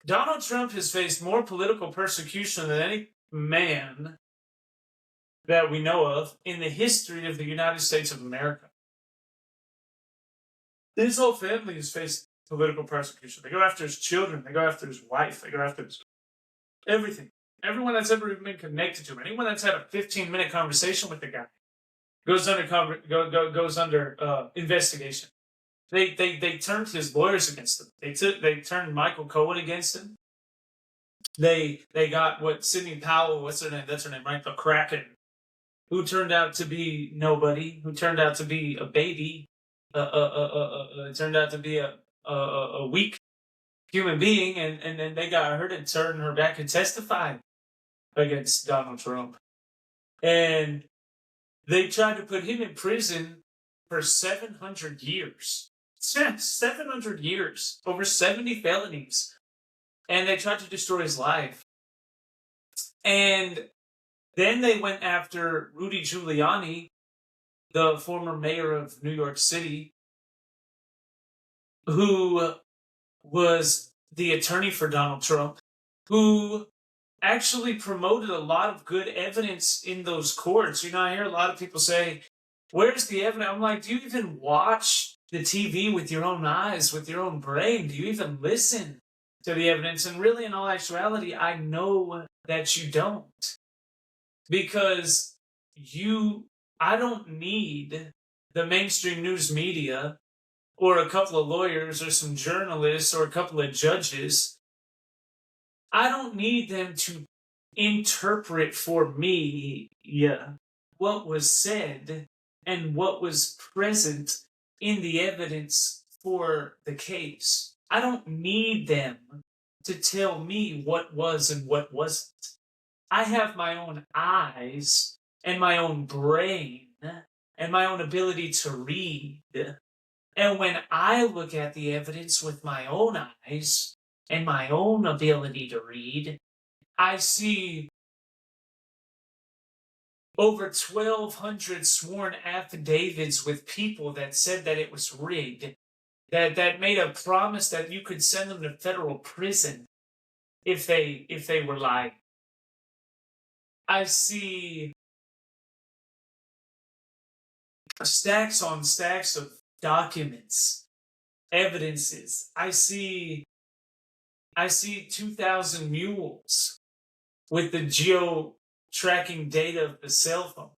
Donald Trump has faced more political persecution than any man that we know of in the history of the United States of America. His whole family has faced political persecution. They go after his children, they go after his wife, they go after his everything. Everyone that's ever even been connected to him, anyone that's had a 15-minute conversation with the guy, goes under investigation. They turned his lawyers against him. They turned Michael Cohen against him. They got what Sidney Powell, what's her name? That's her name, right? The Kraken, who turned out to be nobody, who turned out to be a baby, turned out to be a weak human being, and then they got her to turn her back and testify against Donald Trump. And they tried to put him in prison for 700 years. 700 years, over 70 felonies. And they tried to destroy his life. And then they went after Rudy Giuliani, the former mayor of New York City, who was the attorney for Donald Trump, who actually promoted a lot of good evidence in those courts. You know, I hear a lot of people say, where's the evidence? I'm like, do you even watch the TV with your own eyes, with your own brain? Do you even listen to the evidence? And really, in all actuality, I know that you don't. Because I don't need the mainstream news media or a couple of lawyers or some journalists or a couple of judges. I don't need them to interpret for me what was said and what was present in the evidence for the case. I don't need them to tell me what was and what wasn't. I have my own eyes and my own brain and my own ability to read. And when I look at the evidence with my own eyes and my own ability to read, I see over 1,200 sworn affidavits with people that said that it was rigged, that made a promise that you could send them to federal prison if they were lying. I see stacks on stacks of documents, evidences. I see 2,000 mules with the geo tracking data of the cell phone.